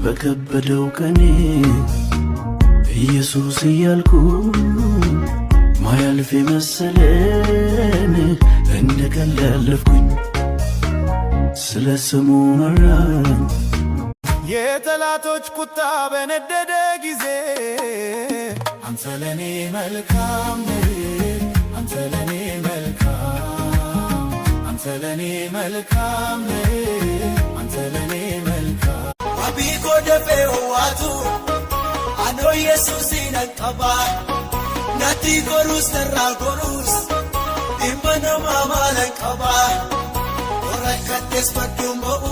በከበደው ቀኔ ኢየሱስ እያልኩ ማያልፍ መሰለን እንደ ቀልድ ያለፍኩኝ ስለ ስሙ መራኝ። የጠላቶች ቁጣ በነደደ ጊዜ አንተ ለኔ መልካም ነህ፣ አንተ ለኔ መልካም፣ አንተ ለኔ መልካም ነህ፣ አንተ ለኔ መልካም። አቢኮ ደፌው ዋቱ አኖ ኢየሱስ ይነቀባ ናቲ ጎሩስ ተራ ጎሩስ ኢመነማ ማለቀባ ወረከቴስ በዱም በኡ